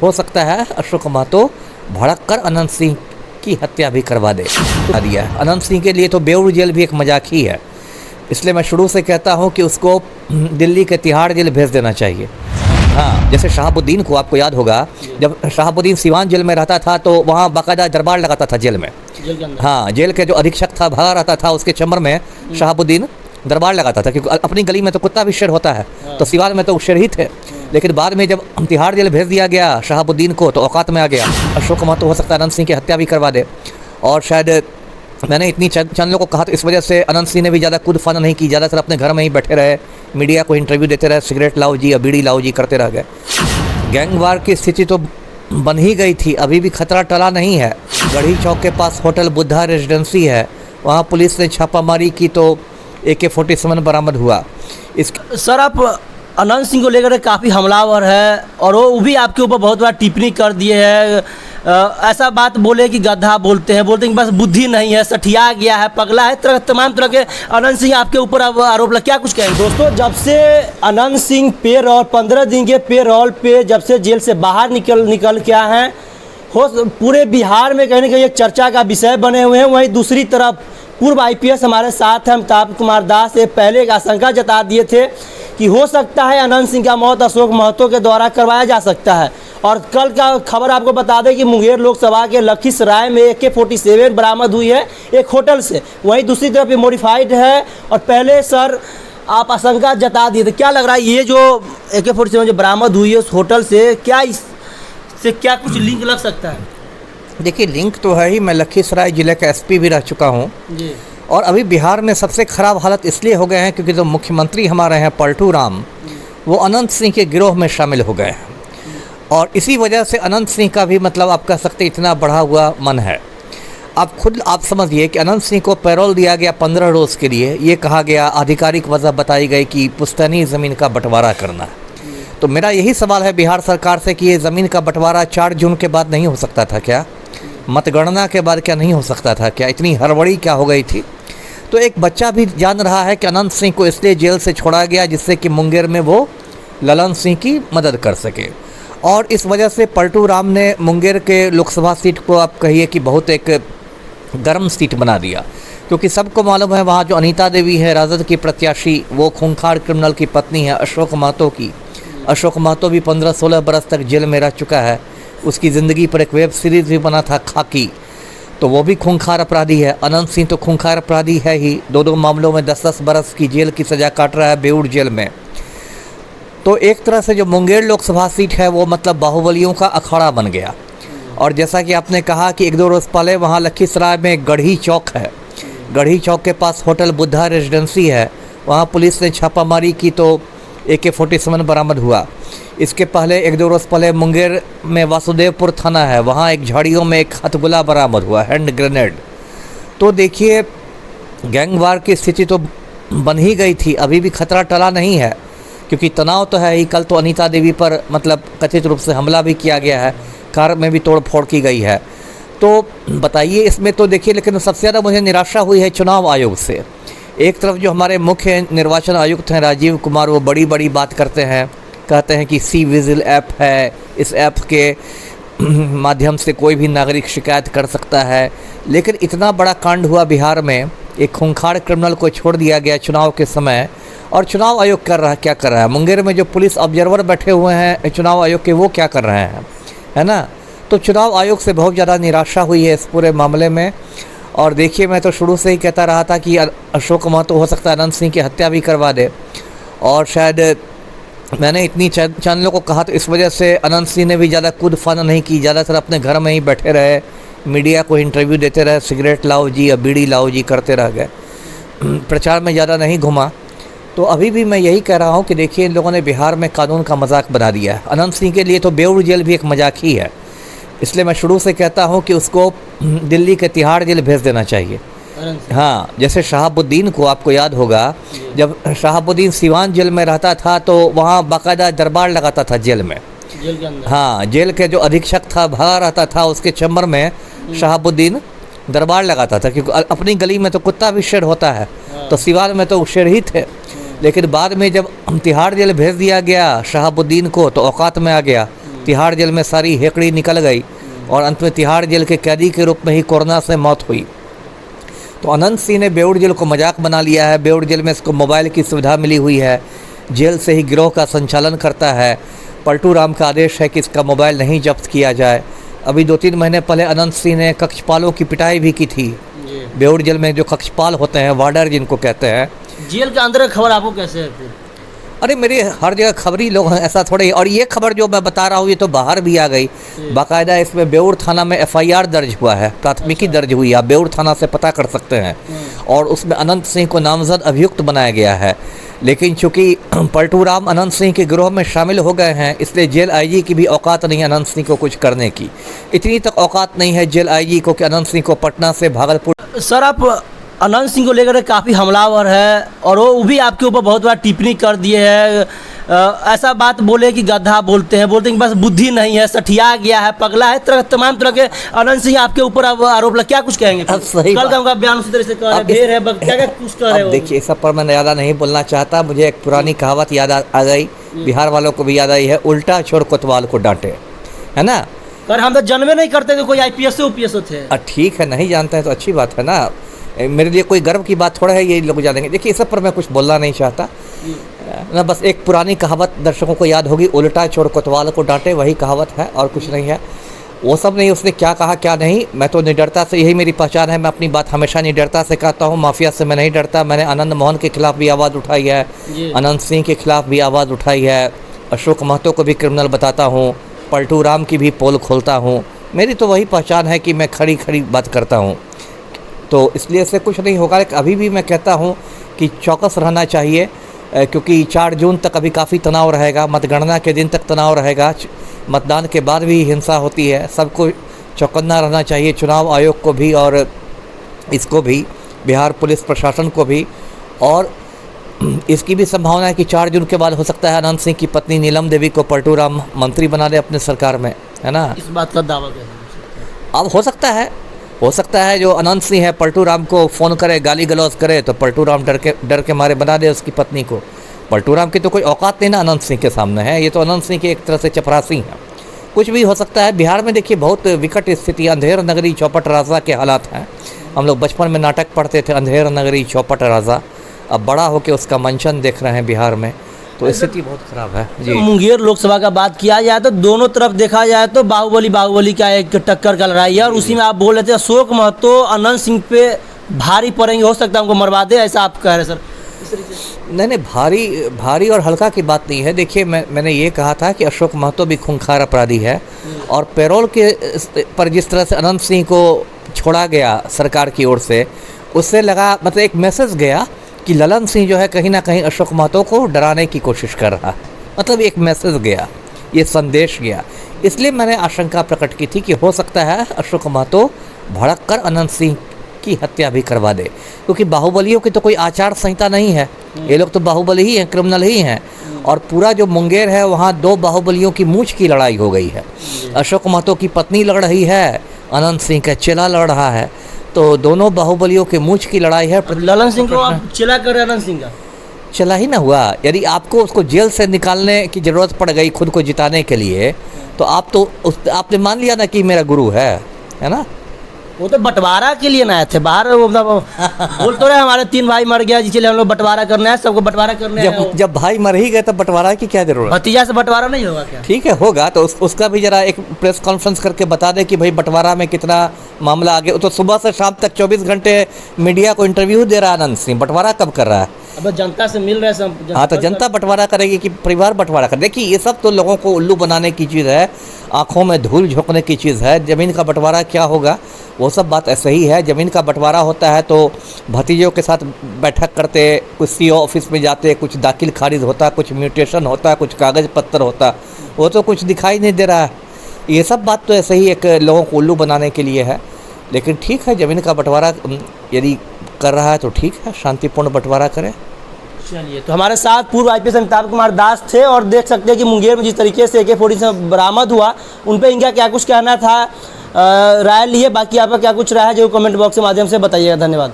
हो सकता है अशोक महतो भड़क कर अनंत सिंह की हत्या भी करवा दे दिया। अनंत सिंह के लिए तो बेऊर जेल भी एक मजाक ही है, इसलिए मैं शुरू से कहता हूं कि उसको दिल्ली के तिहाड़ जेल भेज देना चाहिए। हाँ, जैसे शहाबुद्दीन को आपको याद होगा, जब शहाबुद्दीन सिवान जेल में रहता था तो वहाँ बाकायदा दरबार लगाता था जेल में। हाँ, जेल के जो अधीक्षक था भागा रहता था, उसके चैम्बर में शहाबुद्दीन दरबार लगाता था, क्योंकि अपनी गली में तो कुत्ता भी शेर होता है, तो सिवान में तो शेर ही थे। लेकिन बाद में जब तिहाड़ जेल भेज दिया गया शहाबुद्दीन को, तो औकात में आ गया। अशोक महतो हो सकता है अनंत सिंह की हत्या भी करवा दे। और शायद मैंने इतनी चैनलों को कहा, तो इस वजह से अनंत सिंह ने भी ज़्यादा खुद फन नहीं की, ज़्यादातर अपने घर में ही बैठे रहे, मीडिया को इंटरव्यू देते रहे, सिगरेट लाओ जी या बीड़ी लाओ जी करते रह गए। गैंगवार की स्थिति तो बन ही गई थी, अभी भी खतरा टला नहीं है। गढ़ी चौक के पास होटल बुद्धा रेजिडेंसी है, वहाँ पुलिस ने छापामारी की तो AK-47 बरामद हुआ। सर, आप अनंत सिंह को लेकर काफ़ी हमलावर है और वो भी आपके ऊपर बहुत बार टिप्पणी कर दिए हैं, ऐसा बात बोले कि गधा बोलते हैं कि बस बुद्धि नहीं है, सठिया गया है, पगला है, तमाम तरह के अनंत सिंह आपके ऊपर आरोप लगा। क्या कुछ कहेंगे? दोस्तों, जब से अनंत सिंह पेरोल 15 दिन के पेरोल पे जब से जेल से बाहर निकल के आए हैं, पूरे बिहार में कहीं ना कहीं एक चर्चा का विषय बने हुए हैं। वहीं दूसरी तरफ पूर्व IPS हमारे साथ हैं अमिताभ कुमार दास, ये पहले एक आशंका जता दिए थे कि हो सकता है अनंत सिंह का मौत अशोक महतो के द्वारा करवाया जा सकता है। और कल का खबर आपको बता दें कि मुंगेर लोकसभा के लखीसराय में AK-47 बरामद हुई है एक होटल से। वहीं दूसरी तरफ ये मॉडिफाइड है। और पहले सर आप आशंका जता दिए थे, क्या लग रहा है ये जो AK-47 जो बरामद हुई है उस होटल से, क्या इससे क्या कुछ लिंक लग सकता है? देखिए, लिंक तो है ही। मैं लखीसराय जिले का SP भी रह चुका हूँ जी। और अभी बिहार में सबसे ख़राब हालत इसलिए हो गए हैं क्योंकि जो मुख्यमंत्री हमारे हैं पलटू राम, वो अनंत सिंह के गिरोह में शामिल हो गए हैं। और इसी वजह से अनंत सिंह का भी मतलब आप कह सकते इतना बढ़ा हुआ मन है। आप समझिए कि अनंत सिंह को पैरोल दिया गया 15 रोज़ के लिए। ये कहा गया, आधिकारिक वजह बताई गई कि पुश्तैनी ज़मीन का बंटवारा करना है। तो मेरा यही सवाल है बिहार सरकार से कि ये ज़मीन का बंटवारा 4 जून के बाद नहीं हो सकता था क्या? मतगणना के बाद क्या नहीं हो सकता था क्या? इतनी हड़बड़ी क्या हो गई थी? तो एक बच्चा भी जान रहा है कि अनंत सिंह को इसलिए जेल से छोड़ा गया जिससे कि मुंगेर में वो ललन सिंह की मदद कर सके। और इस वजह से पलटू राम ने मुंगेर के लोकसभा सीट को आप कहिए कि बहुत एक गर्म सीट बना दिया, क्योंकि सबको मालूम है वहाँ जो अनीता देवी है राजद की प्रत्याशी, वो खूंखार क्रिमिनल की पत्नी है अशोक महतो की। अशोक महतो भी 15-16 बरस तक जेल में रह चुका है। उसकी ज़िंदगी पर एक वेब सीरीज़ भी बना था खाकी, तो वो भी खूंखार अपराधी है। अनंत सिंह तो खूंखार अपराधी है ही, 2 मामलों में 10-10 बरस की जेल की सज़ा काट रहा है बेऊर जेल में। तो एक तरह से जो मुंगेर लोकसभा सीट है वो मतलब बाहुबलियों का अखाड़ा बन गया। और जैसा कि आपने कहा कि 1-2 रोज़ पहले वहाँ लखीसराय में गढ़ी चौक है, गढ़ी चौक के पास होटल बुद्धा रेजिडेंसी है, वहाँ पुलिस ने छापामारी की तो AK-47 बरामद हुआ। इसके पहले 1-2 रोज़ पहले मुंगेर में वासुदेवपुर थाना है, वहाँ एक झाड़ियों में एक हथगोला बरामद हुआ, हैंड ग्रेनेड। तो देखिए, गैंगवार की स्थिति तो बन ही गई थी, अभी भी खतरा टला नहीं है, क्योंकि तनाव तो है ही। कल तो अनीता देवी पर मतलब कथित रूप से हमला भी किया गया है, कार में भी तोड़ फोड़ की गई है। तो बताइए इसमें तो देखिए, लेकिन सबसे ज़्यादा मुझे निराशा हुई है चुनाव आयोग से। एक तरफ जो हमारे मुख्य निर्वाचन आयुक्त हैं राजीव कुमार, वो बड़ी बड़ी बात करते हैं, कहते हैं कि सी विजिल ऐप है, इस ऐप के माध्यम से कोई भी नागरिक शिकायत कर सकता है। लेकिन इतना बड़ा कांड हुआ बिहार में, एक खूंखार क्रिमिनल को छोड़ दिया गया चुनाव के समय, और चुनाव आयोग क्या कर रहा है? मुंगेर में जो पुलिस ऑब्जर्वर बैठे हुए हैं चुनाव आयोग के, वो क्या कर रहे हैं, है ना? तो चुनाव आयोग से बहुत ज़्यादा निराशा हुई है इस पूरे मामले में। और देखिए, मैं तो शुरू से ही कहता रहा था कि अशोक महतो हो सकता है अनंत सिंह की हत्या भी करवा दे। और शायद मैंने इतनी चैनलों को कहा, तो इस वजह से अनंत सिंह ने भी ज़्यादा खुद फन नहीं की, ज़्यादातर अपने घर में ही बैठे रहे, मीडिया को इंटरव्यू देते रहे, सिगरेट लाओ जी या बीड़ी लाओ जी करते रह गए, प्रचार में ज़्यादा नहीं घुमा। तो अभी भी मैं यही कह रहा हूँ कि देखिए, इन लोगों ने बिहार में कानून का मजाक बना दिया है। अनंत सिंह के लिए तो बेऊर जेल भी एक मजाक ही है, इसलिए मैं शुरू से कहता हूँ कि उसको दिल्ली के तिहाड़ जेल भेज देना चाहिए। हाँ, जैसे शहाबुद्दीन को आपको याद होगा, जब शहाबुद्दीन सिवान जेल में रहता था तो वहाँ बाकायदा दरबार लगाता था जेल में। जेल के अंदर? हाँ, जेल के जो अधीक्षक था भागा रहता था, उसके चैम्बर में शहाबुद्दीन दरबार लगाता था, क्योंकि अपनी गली में तो कुत्ता भी शेर होता है, तो सिवान में तो शेर ही थे। लेकिन बाद में जब तिहाड़ जेल भेज दिया गया शहाबुद्दीन को, तो औकात में आ गया। तिहाड़ जेल में सारी हेकड़ी निकल गई और अंत में तिहाड़ जेल के कैदी के रूप में ही कोरोना से मौत हुई। तो अनंत सिंह ने बेउर जेल को मजाक बना लिया है। बेउर जेल में इसको मोबाइल की सुविधा मिली हुई है, जेल से ही गिरोह का संचालन करता है। पलटू राम का आदेश है कि इसका मोबाइल नहीं जब्त किया जाए। अभी 2-3 महीने पहले अनंत सिंह ने कक्षपालों की पिटाई भी की थी। बेउर जेल में जो कक्षपाल होते हैं, वार्डर जिनको कहते हैं। जेल के अंदर खबर आपको कैसे है फिर? अरे मेरे हर जगह खबरी लोग हैं, ऐसा थोड़े ही। और ये खबर जो मैं बता रहा हूँ ये तो बाहर भी आ गई। बाकायदा इसमें बेउर थाना में FIR दर्ज हुआ है, प्राथमिकी दर्ज हुई है। आप बेउर थाना से पता कर सकते हैं। और उसमें अनंत सिंह को नामजद अभियुक्त बनाया गया है। लेकिन चूंकि पलटू राम अनंत सिंह के गिरोह में शामिल हो गए हैं, इसलिए जेल IG की भी औकात नहीं है अनंत सिंह को कुछ करने की। इतनी तक औकात नहीं है जेल IG को कि अनंत सिंह को पटना से भागलपुर। सर, आप अनंत सिंह को लेकर काफ़ी हमलावर है और वो भी आपके ऊपर बहुत बड़ा टिप्पणी कर दिए हैं। ऐसा बात बोले कि गधा बोलते हैं कि बस बुद्धि नहीं है, सठिया गया है, पगला है, तमाम तरह के अनंत सिंह आपके ऊपर अब आरोप लगा। क्या कुछ कहेंगे? अब सही कल का उनका बयान उसी तरह से कह रहे हैं, ढेर है, क्या कुछ कह रहे हो? देखिए, इस सब पर मैं ज़्यादा नहीं बोलना चाहता। मुझे एक पुरानी कहावत याद आ गई, बिहार वालों को भी याद आई है, उल्टा छोड़ कोतवाल को डांटे, है ना। पर हम तो जन्मे नहीं करते कि कोई IPS से OPS थे। ठीक है, नहीं जानते हैं तो अच्छी बात है ना। मेरे लिए कोई गर्व की बात थोड़ा है, ये लोग जानेंगे। देखिए, इस सब पर मैं कुछ बोलना नहीं चाहता ना। बस एक पुरानी कहावत दर्शकों को याद होगी, उल्टा चोर कोतवाल को डांटे, वही कहावत है और कुछ नहीं है। वो सब नहीं, उसने क्या कहा क्या नहीं। मैं तो निडरता से, यही मेरी पहचान है, मैं अपनी बात हमेशा निडरता से कहता हूँ। माफिया से मैं नहीं डरता। मैंने आनंद मोहन के खिलाफ भी आवाज़ उठाई है, अनंत सिंह के खिलाफ भी आवाज़ उठाई है, अशोक महतो को भी क्रिमिनल बताता हूँ, पलटू राम की भी पोल खोलता हूँ। मेरी तो वही पहचान है कि मैं खड़ी खड़ी बात करता हूँ। तो इसलिए से कुछ नहीं होगा। लेकिन अभी भी मैं कहता हूँ कि चौकस रहना चाहिए, क्योंकि 4 जून तक अभी काफ़ी तनाव रहेगा। मतगणना के दिन तक तनाव रहेगा, मतदान के बाद भी हिंसा होती है। सबको चौकन्ना रहना चाहिए, चुनाव आयोग को भी और इसको भी, बिहार पुलिस प्रशासन को भी। और इसकी भी संभावना है कि 4 जून के बाद हो सकता है अनंत सिंह की पत्नी नीलम देवी को पलटू राम मंत्री बना दे अपने सरकार में, है ना। इस बात का दावा कैसे? अब हो सकता है जो अनंत सिंह है पलटू राम को फ़ोन करे, गाली गलौज करे, तो पलटू राम डर के मारे बना दे उसकी पत्नी को। पलटू राम की तो कोई औकात नहीं ना अनंत सिंह के सामने है। ये तो अनंत सिंह की एक तरह से चपरासी हैं। कुछ भी हो सकता है। बिहार में देखिए बहुत विकट स्थिति, अंधेर नगरी चौपट राजा के हालात हैं। हम लोग बचपन में नाटक पढ़ते थे, अंधेर नगरी चौपट राजा। अब बड़ा होकर उसका मंचन देख रहे हैं बिहार में, तो स्थिति बहुत खराब है जी। मुंगेर लोकसभा का बात किया जाए तो दोनों तरफ देखा जाए तो बाहुबली का एक टक्कर का लड़ाई है। और उसी में आप बोल रहे थे अशोक महतो अनंत सिंह पे भारी पड़ेंगे, हो सकता है उनको मरवा दे, ऐसा आप कह रहे सर? नहीं, भारी और हल्का की बात नहीं है। देखिए, मैंने ये कहा था कि अशोक महतो भी खूंखार अपराधी है और पैरोल के पर जिस तरह से अनंत सिंह को छोड़ा गया सरकार की ओर से, उससे लगा, मतलब एक मैसेज गया कि ललन सिंह जो है कहीं ना कहीं अशोक महतो को डराने की कोशिश कर रहा है। मतलब एक मैसेज गया, ये संदेश गया। इसलिए मैंने आशंका प्रकट की थी कि हो सकता है अशोक महतो भड़क कर अनंत सिंह की हत्या भी करवा दे, क्योंकि बाहुबलियों की तो कोई आचार संहिता नहीं है। ये लोग तो बाहुबली ही हैं, क्रिमिनल ही हैं। और पूरा जो मुंगेर है वहाँ 2 बाहुबलियों की मूंछ की लड़ाई हो गई है। अशोक महतो की पत्नी लड़ रही है, अनंत सिंह का चेला लड़ रहा है। तो दोनों बाहुबलियों के मूंछ की लड़ाई है। ललन सिंह को आप चला कर अनंत सिंह का चला ही ना हुआ। यदि आपको उसको जेल से निकालने की ज़रूरत पड़ गई खुद को जिताने के लिए, तो आपने मान लिया ना कि मेरा गुरु है ना। वो तो बंटवारा के लिए ना आए थे बाहर। बोल तो रहे हमारे 3 भाई मर गया, इसलिए हम लोग बंटवारा करना है, सबको बंटवारा करना है। जब भाई मर ही गए तब बंटवारा की क्या जरूरत? भतीजा से बंटवारा नहीं होगा क्या? ठीक है, होगा तो उसका भी जरा एक प्रेस कॉन्फ्रेंस करके बता दे कि भाई बंटवारा में कितना मामला आगे। तो सुबह से शाम तक 24 घंटे मीडिया को इंटरव्यू दे रहा है अनंत सिंह, बंटवारा कब कर रहा है? अब जनता से मिल रहे हैं। हाँ, तो जनता बंटवारा करेगी कि परिवार बंटवारा करे? देखिए, ये सब तो लोगों को उल्लू बनाने की चीज़ है, आंखों में धूल झोंकने की चीज़ है। ज़मीन का बंटवारा क्या होगा, वो सब बात ऐसे ही है। ज़मीन का बंटवारा होता है तो भतीजों के साथ बैठक करते, कुछ CO ऑफिस में जाते, कुछ दाखिल खारिज होता, कुछ म्यूटेशन होता, कुछ कागज़ पत्तर होता, वो तो कुछ दिखाई नहीं दे रहा है। ये सब बात तो ऐसे ही एक लोगों को उल्लू बनाने के लिए है। लेकिन ठीक है, ज़मीन का बंटवारा यदि कर रहा है तो ठीक है, शांतिपूर्ण बंटवारा करें। चलिए, तो हमारे साथ पूर्व IPS अमिताभ कुमार दास थे और देख सकते हैं कि मुंगेर में जिस तरीके से AK-47 बरामद हुआ, उन पर इनका क्या कुछ कहना था, राय लिए। बाकी आपका क्या कुछ राय है जो कमेंट बॉक्स के माध्यम से बताइएगा। धन्यवाद।